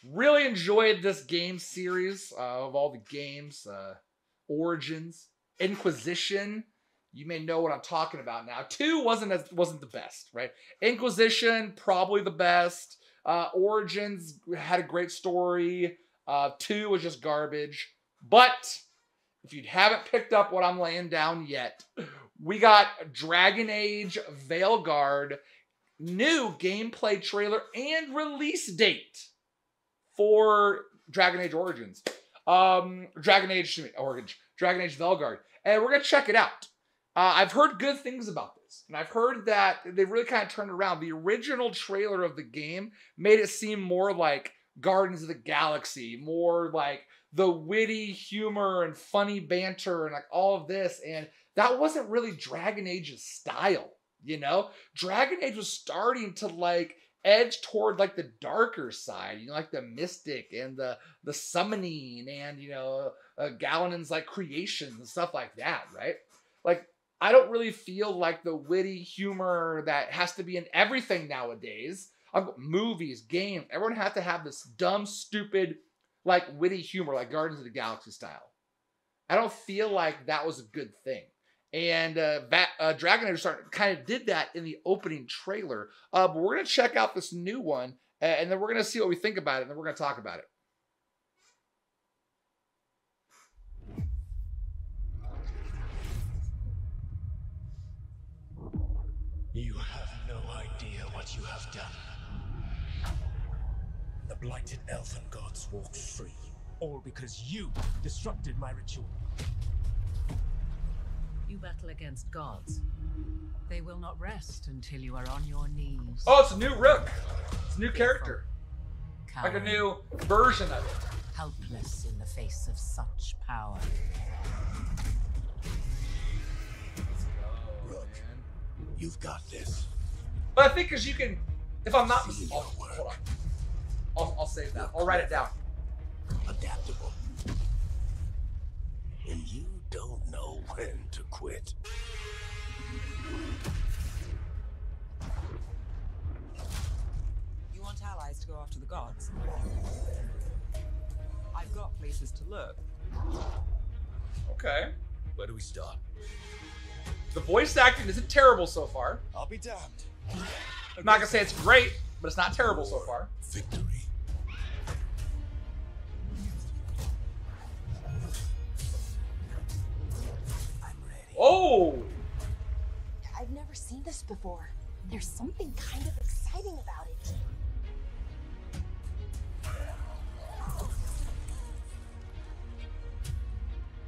Really enjoyed this game series of all the games. Origins, Inquisition. You may know what I'm talking about now. 2 wasn't the best, right? Inquisition, probably the best. Origins had a great story. 2 was just garbage. But if you haven't picked up what I'm laying down yet, we got Dragon Age Veilguard, new gameplay trailer and release date for Dragon Age Origins. Dragon Age Veilguard. And we're going to check it out. I've heard good things about this. And I've heard that they really kind of turned around. The original trailer of the game made it seem more like Guardians of the Galaxy, more like the witty humor and funny banter and like all of this. And that wasn't really Dragon Age's style, you know? Dragon Age was starting to like edge toward like the darker side, you know, like the mystic and the summoning and, you know, Galenon's like creations and stuff like that, right? Like, I don't really feel like the witty humor that has to be in everything nowadays. Movies, games, everyone has to have this dumb, stupid, like witty humor, like Guardians of the Galaxy style. I don't feel like that was a good thing. And Dragon Age kind of did that in the opening trailer. But we're going to check out this new one, and then we're going to see what we think about it, and then we're going to talk about it. You have no idea what you have done. The blighted elven gods walked free, all because you disrupted my ritual. You battle against gods. They will not rest until you are on your knees. Oh, it's a new Rook. It's a new character. Coward. Like a new version of it. Helpless in the face of such power. Rook, you've got this. But I think because you can, if I'm not mistaken, hold on. I'll save that. I'll write it down. Adaptable. And you don't know when to quit. You want allies to go after the gods? I've got places to look. Okay. Where do we start? The voice acting isn't terrible so far. I'll be damned. I'm not going to say it's great, but it's not terrible so far. Victory. I'm ready. Oh! I've never seen this before. There's something kind of exciting about it.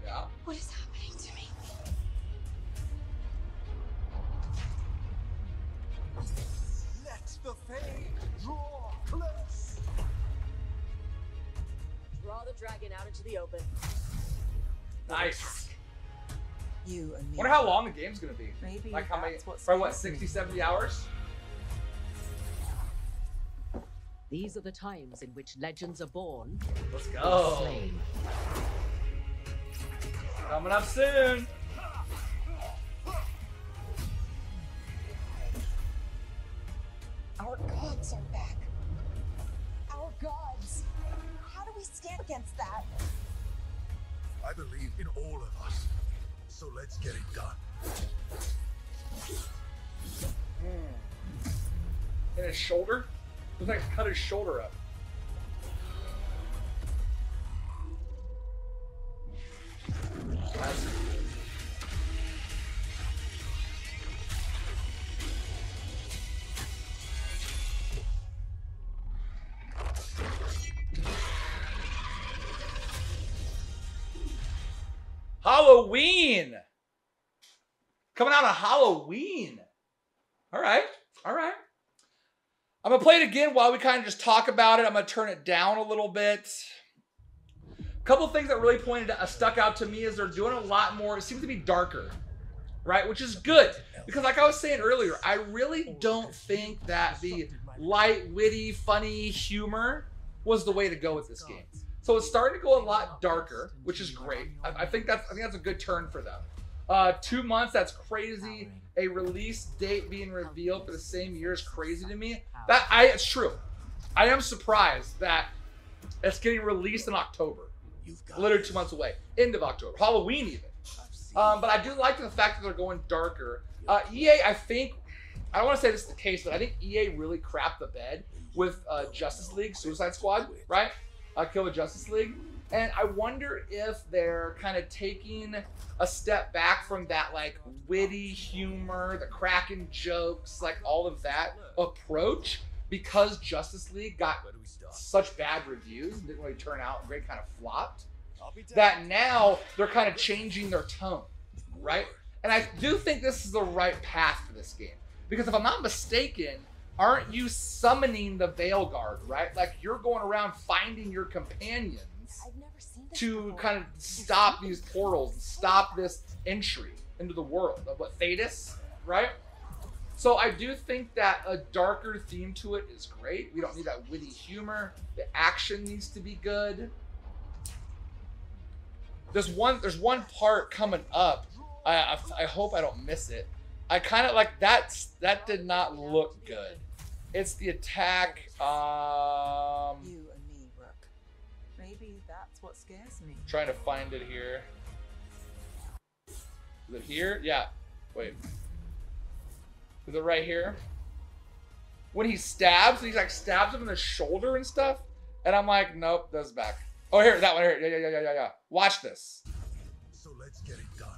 Yeah. What is happening to me? Let the fade draw close. Draw the dragon out into the open. Nice. You and me. Wonder how long the game's going to be. Maybe Like how many, that's what's probably what, missing. 60, 70 hours? These are the times in which legends are born Let's or go. slain. Coming up soon. Our gods are back. Our gods. How do we stand against that? I believe in all of us. So let's get it done. In his shoulder? Looks like he cut his shoulder up. That's Halloween! Coming out on Halloween. All right. All right. I'm going to play it again while we kind of just talk about it. I'm going to turn it down a little bit. A couple things that really stuck out to me is they're doing a lot more. It seems to be darker, right? Which is good. Because like I was saying earlier, I really don't think that the light, witty, funny humor was the way to go with this game. So it's starting to go a lot darker, which is great. I think that's a good turn for them. 2 months, that's crazy. A release date being revealed for the same year is crazy to me. It's true. I am surprised that It's getting released in October. You've got Literally this. 2 months away. End of October. Halloween even. I've seen But I do like the fact that they're going darker. EA, I think, I don't want to say this is the case, but I think EA really crapped the bed with Justice League, Suicide Squad, right? Kill the Justice League. And I wonder if they're kind of taking a step back from that, like, witty humor, the cracking jokes, like, all of that approach, because Justice League got Where do we start? such bad reviews and didn't really turn out great, kind of flopped, I'll be down. that now they're kind of changing their tone, right? And I do think this is the right path for this game. Because if I'm not mistaken, aren't you summoning the Veilguard, right? Like, you're going around finding your companions I've never seen this to before. kind of stop these portals, stop this entry into the world of what Thetis, right? So I do think that a darker theme to it is great. We don't need that witty humor. The action needs to be good. There's one part coming up. I hope I don't miss it. I kind of like that did not look good. It's the attack. You and me, Rook. Maybe that's what scares me. Trying to find it here. Is it here? Yeah. Wait. Is it right here? When he stabs, he like stabs him in the shoulder and stuff. And I'm like, nope, that's back. Oh, here, that one here. Yeah. Watch this. So let's get it done.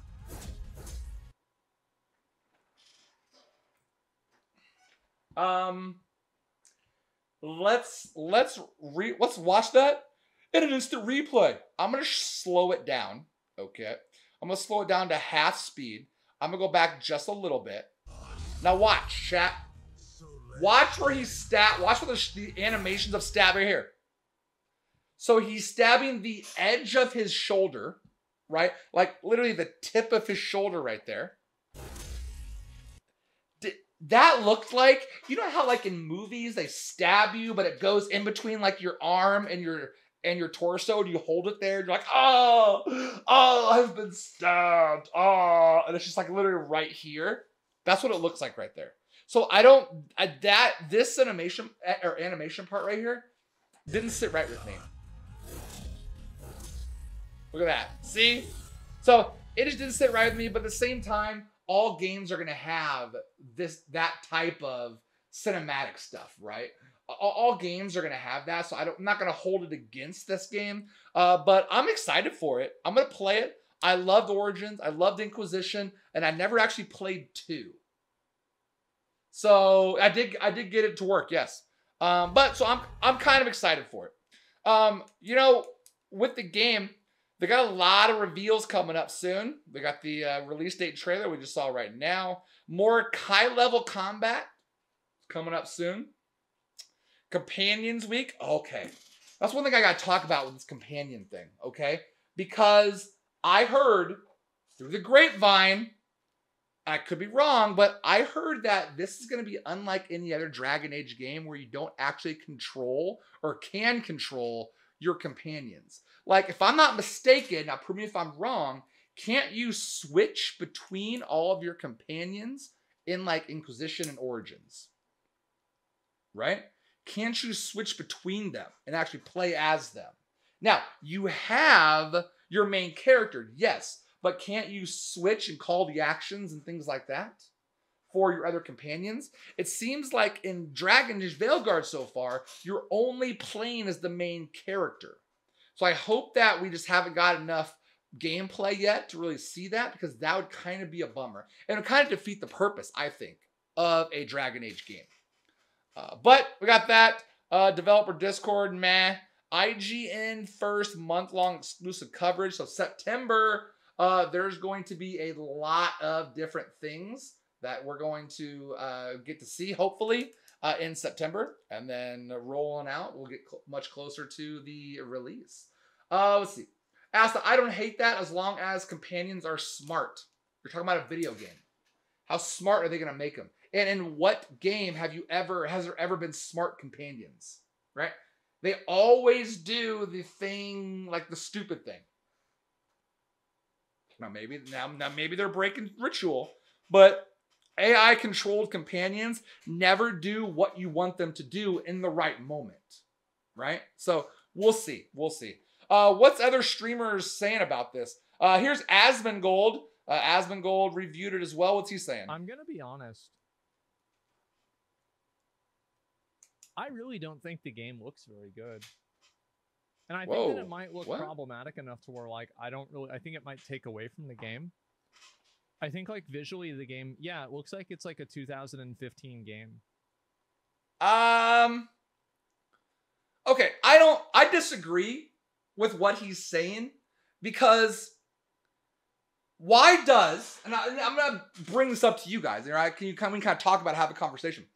Let's watch that in an instant replay. I'm gonna slow it down. Okay. I'm gonna slow it down to half speed. I'm gonna go back just a little bit. Now watch, chat. So let's Watch where he's watch where the animations of stab right here. So he's stabbing the edge of his shoulder, right? Like literally the tip of his shoulder right there. That looked like, you know how like in movies they stab you, but it goes in between like your arm and your torso, and you hold it there, and you're like, oh, I've been stabbed, oh, and it's just like literally right here. That's what it looks like right there. So this animation part right here didn't sit right with me. Look at that. See? So it just didn't sit right with me, but at the same time, all games are going to have that type of cinematic stuff, right? All games are going to have that, so I'm not going to hold it against this game, but I'm excited for it. I'm going to play it. I loved Origins. I loved Inquisition, and I never actually played 2. So I did get it to work, yes. But so I'm kind of excited for it. You know, with the game, they got a lot of reveals coming up soon. They got the release date trailer we just saw right now. More high-level combat coming up soon. Companions week. Okay. That's one thing I got to talk about with this companion thing, okay? Because I heard through the grapevine, I could be wrong, but I heard that this is going to be unlike any other Dragon Age game where you don't actually control or can control your companions. Like, if I'm not mistaken, now prove me if I'm wrong, can't you switch between all of your companions in like Inquisition and Origins? Right? Can't you switch between them and actually play as them? Now, you have your main character, yes, but can't you switch and call the actions and things like that for your other companions? It seems like in Dragon Age Veilguard so far, you're only playing as the main character. So I hope that we just haven't got enough gameplay yet to really see that, because that would kind of be a bummer. And it would kind of defeat the purpose, I think, of a Dragon Age game. But we got that. Developer Discord, meh. IGN first month-long exclusive coverage. So September, there's going to be a lot of different things that we're going to get to see, hopefully, in September. And then rolling out, we'll get much closer to the release. Let's see. Asta, I don't hate that as long as companions are smart. You're talking about a video game. How smart are they going to make them? And in what game has there ever been smart companions, right? They always do the thing, like the stupid thing. Now maybe they're breaking ritual, but AI controlled companions never do what you want them to do in the right moment, right? So We'll see. We'll see. What's other streamers saying about this? Here's Asmongold. Asmongold reviewed it as well. What's he saying? I'm gonna be honest. I really don't think the game looks very good. And I think that it might look problematic enough to where, like, I think it might take away from the game. I think, like, visually the game, yeah, it looks like it's like a 2015 game. Okay, I disagree with what he's saying, because why does, and I'm going to bring this up to you guys, all right? We can kind of talk about, have a conversation.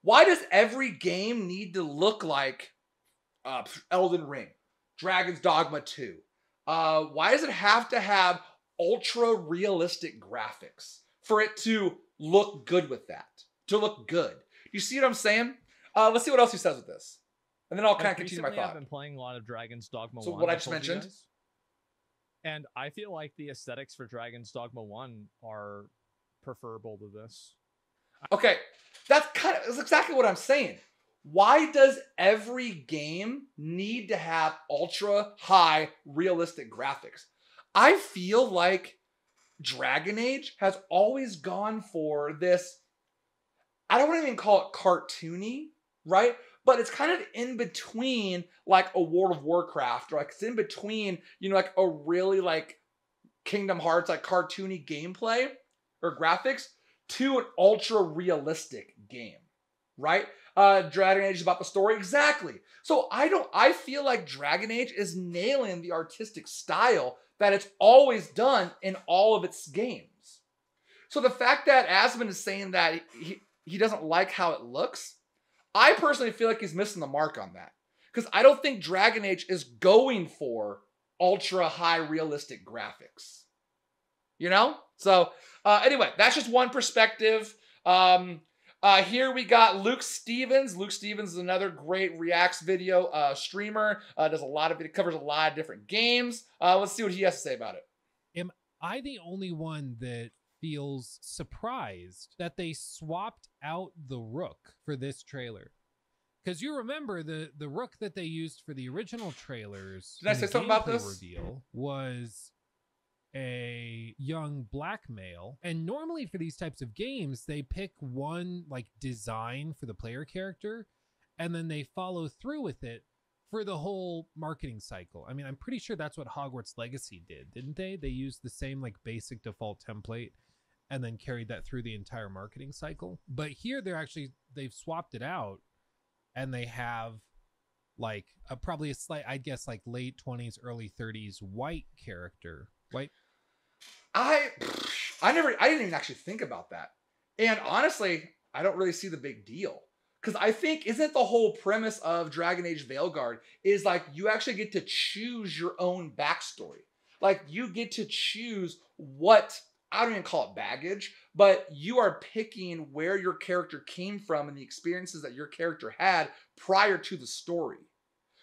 Why does every game need to look like Elden Ring, Dragon's Dogma 2? Why does it have to have ultra realistic graphics for it to look good with that? To look good. You see what I'm saying? Let's see what else he says with this. And then I'll kind of continue my thought. I've been playing a lot of Dragon's Dogma 1. So what I just mentioned. And I feel like the aesthetics for Dragon's Dogma 1 are preferable to this. Okay, that's exactly what I'm saying. Why does every game need to have ultra high realistic graphics? I feel like Dragon Age has always gone for this, I don't even call it cartoony, right? But it's kind of in between like a World of Warcraft, or like it's in between, you know, like a really like Kingdom Hearts, like cartoony gameplay or graphics, to an ultra realistic game, right? Dragon Age is about the story, exactly. So I feel like Dragon Age is nailing the artistic style that it's always done in all of its games. So the fact that Asmon is saying that he doesn't like how it looks, I personally feel like he's missing the mark on that. Because I don't think Dragon Age is going for ultra high realistic graphics. You know? So anyway, that's just one perspective. Here we got Luke Stevens. Luke Stevens is another great Reacts video streamer. Covers a lot of different games. Let's see what he has to say about it. Am I the only one that feels surprised that they swapped out the Rook for this trailer? Because you remember the Rook that they used for the original trailers. Did I say something about this? Reveal was a young black male, and normally for these types of games they pick one like design for the player character and then they follow through with it for the whole marketing cycle. I mean, I'm pretty sure that's what Hogwarts Legacy did, didn't they? They used the same like basic default template and then carried that through the entire marketing cycle. But here they've swapped it out, and they have like probably a slight, I'd guess like late 20s, early 30s white character. White. I didn't even actually think about that. And honestly, I don't really see the big deal. Because I think, isn't the whole premise of Dragon Age Veilguard is like you actually get to choose your own backstory. Like you get to choose what, I don't even call it baggage, but you are picking where your character came from and the experiences that your character had prior to the story.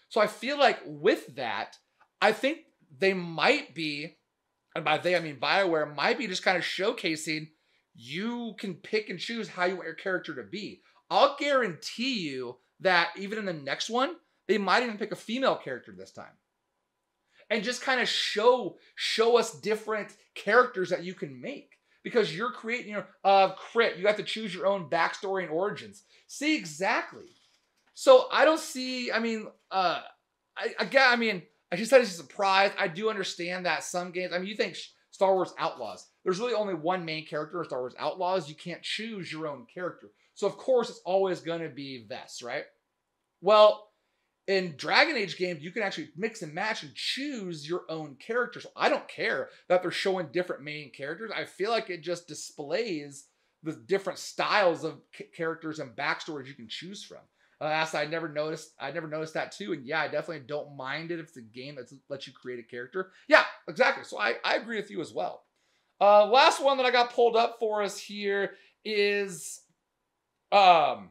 So I feel like with that, I think they might be, and by they I mean BioWare, might be just kind of showcasing you can pick and choose how you want your character to be. I'll guarantee you that even in the next one, they might even pick a female character this time. And just kind of show us different characters that you can make. Because you're creating your crit. You have to choose your own backstory and origins. See, exactly. So I don't see, I mean, I just said it's a surprise. I do understand that some games, I mean, you think Star Wars Outlaws. There's really only one main character in Star Wars Outlaws. You can't choose your own character. So of course it's always going to be Vess, right? Well, in Dragon Age games, you can actually mix and match and choose your own character. So I don't care that they're showing different main characters. I feel like it just displays the different styles of characters and backstories you can choose from. I never noticed that too. And yeah, I definitely don't mind it if it's a game that lets you create a character. Yeah, exactly. So I agree with you as well. Last one that I got pulled up for us here is hold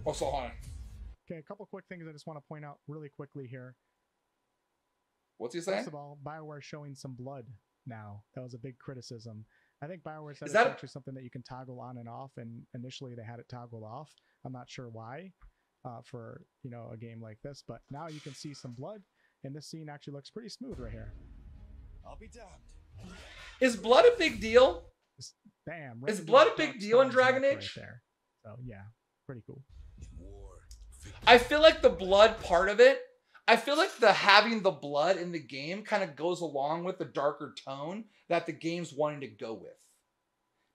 on. Okay, a couple quick things I just want to point out really quickly here. What's he saying? First of all, BioWare showing some blood now. That was a big criticism. I think BioWare said it's actually something that you can toggle on and off, and initially they had it toggled off. I'm not sure why. for, you know, a game like this. But now you can see some blood, and this scene actually looks pretty smooth right here. I'll be damned. Is blood a big deal? Bam. Is blood a big deal in Dragon Age? Right there. So yeah, pretty cool. I feel like the blood part of it, I feel like the having the blood in the game kind of goes along with the darker tone that the game's wanting to go with.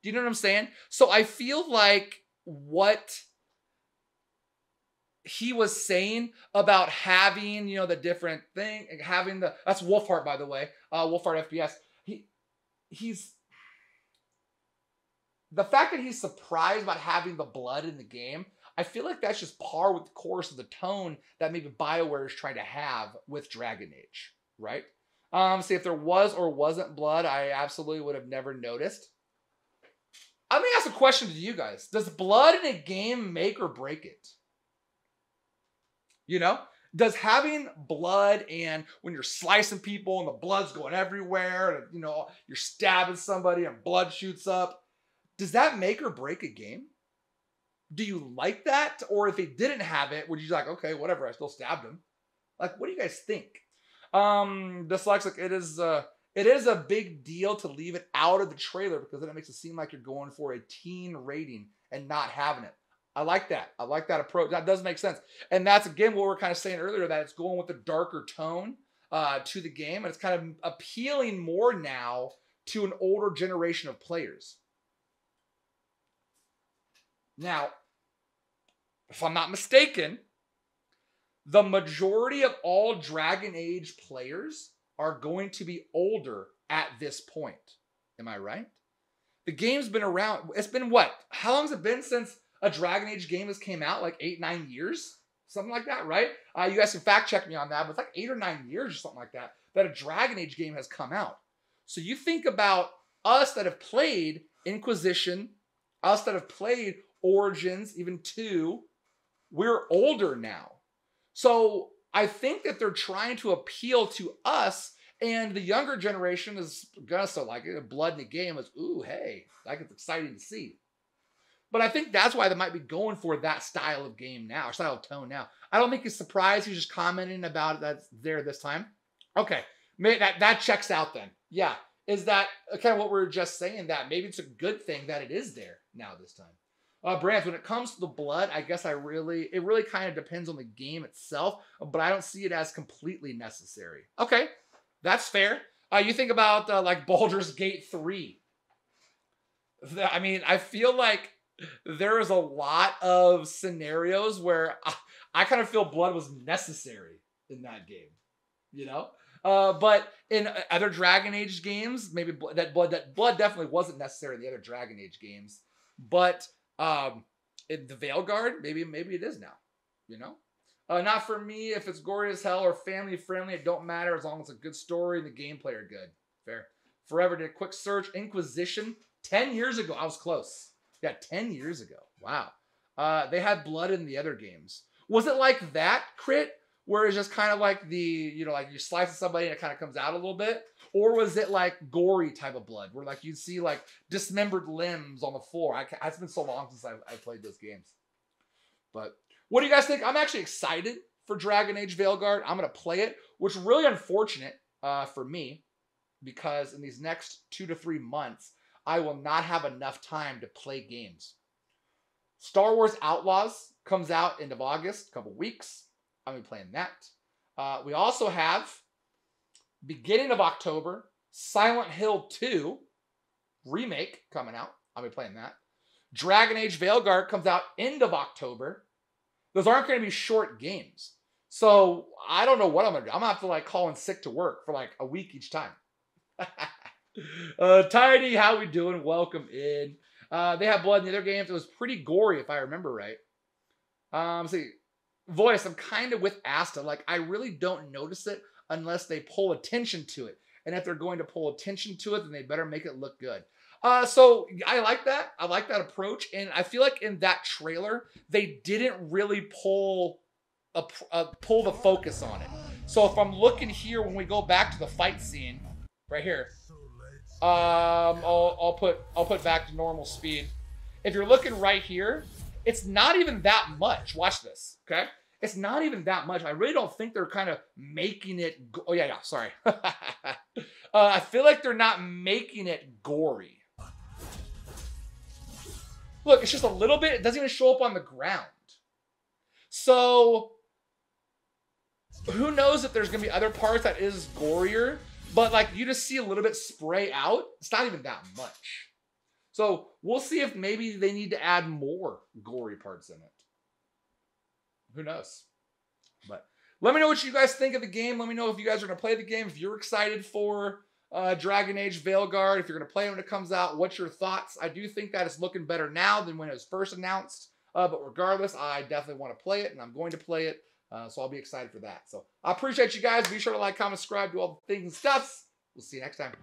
Do you know what I'm saying? So I feel like what he was saying about having, you know, the different thing, having the, that's Wolfheart, by the way, Wolfheart FPS. He's, the fact that he's surprised about having the blood in the game, I feel like that's just par with the course of the tone that maybe BioWare is trying to have with Dragon Age, right? See, if there was or wasn't blood, I absolutely would have never noticed. I'm going to ask a question to you guys. Does blood in a game make or break it? You know? Does having blood and when you're slicing people and the blood's going everywhere, and, you know, you're stabbing somebody and blood shoots up, does that make or break a game? Do you like that? Or if it didn't have it, would you like, okay, whatever, I still stabbed him? Like, what do you guys think? Dyslexic, it is a big deal to leave it out of the trailer because then it makes it seem like you're going for a teen rating and not having it. I like that. I like that approach. That does make sense. And that's, again, what we were kind of saying earlier, that it's going with the darker tone to the game. And it's kind of appealing more now to an older generation of players. Now, if I'm not mistaken, the majority of all Dragon Age players are going to be older at this point. Am I right? The game's been around. It's been what? How long has it been since a Dragon Age game has came out? Like 8-9 years? Something like that, right? You guys can fact check me on that, but it's like 8 or 9 years or something like that a Dragon Age game has come out. So you think about us that have played Inquisition, us that have played Origins, even 2, we're older now. So I think that they're trying to appeal to us, and the younger generation is gonna still like it. Blood in the game is, ooh, hey, like it's exciting to see. But I think that's why they might be going for that style of game now, or style of tone now. I don't think he's surprised. He's just commenting about it that's there this time. Okay, that checks out then. Yeah, is that kind of what we were just saying, that maybe it's a good thing that it is there now this time. Brands, when it comes to the blood, I guess it really kind of depends on the game itself, but I don't see it as completely necessary. Okay, that's fair. You think about like Baldur's Gate 3. I mean, I feel like there is a lot of scenarios where I kind of feel blood was necessary in that game, you know? But in other Dragon Age games, maybe that blood definitely wasn't necessary in the other Dragon Age games, but in the Veilguard, maybe it is now, you know? Not for me. If it's gory as hell or family friendly, it don't matter as long as it's a good story and the gameplay are good. Fair. Forever did a quick search. Inquisition, 10 years ago. I was close. Yeah, 10 years ago. Wow. They had blood in the other games. Was it like that, Crit? Where it's just kind of like the, you know, like you slice somebody and it kind of comes out a little bit? Or was it like gory type of blood where like you'd see like dismembered limbs on the floor? It's been so long since I played those games. But what do you guys think? I'm actually excited for Dragon Age Veilguard. I'm going to play it, which is really unfortunate for me because in these next 2 to 3 months, I will not have enough time to play games. Star Wars Outlaws comes out end of August, a couple weeks. I'm going to be playing that. We also have, beginning of October, Silent Hill 2 remake coming out. I'll be playing that. Dragon Age Veilguard comes out end of October. Those aren't going to be short games. So I don't know what I'm going to do. I'm going to have to like call in sick to work for like a week each time. Tidy, how we doing? Welcome in. They have blood in the other games. It was pretty gory if I remember right. See, Voice, I'm kind of with Asta. Like, I really don't notice it unless they pull attention to it. And if they're going to pull attention to it, then they better make it look good. So I like that. I like that approach. And I feel like in that trailer, they didn't really pull the focus on it. So if I'm looking here, when we go back to the fight scene, right here, I'll put back to normal speed. If you're looking right here, it's not even that much. Watch this. Okay? It's not even that much. I really don't think they're kind of making it... Oh, yeah, sorry. I feel like they're not making it gory. Look, it's just a little bit. It doesn't even show up on the ground. So, who knows if there's going to be other parts that is gorier. But, like, you just see a little bit spray out. It's not even that much. So, we'll see if maybe they need to add more gory parts in it. Who knows? But let me know what you guys think of the game. Let me know if you guys are going to play the game. If you're excited for Dragon Age Veilguard. If you're going to play it when it comes out, what's your thoughts? I do think that it's looking better now than when it was first announced. But regardless, I definitely want to play it, and I'm going to play it. So I'll be excited for that. So I appreciate you guys. Be sure to like, comment, subscribe, do all the things and stuffs. We'll see you next time.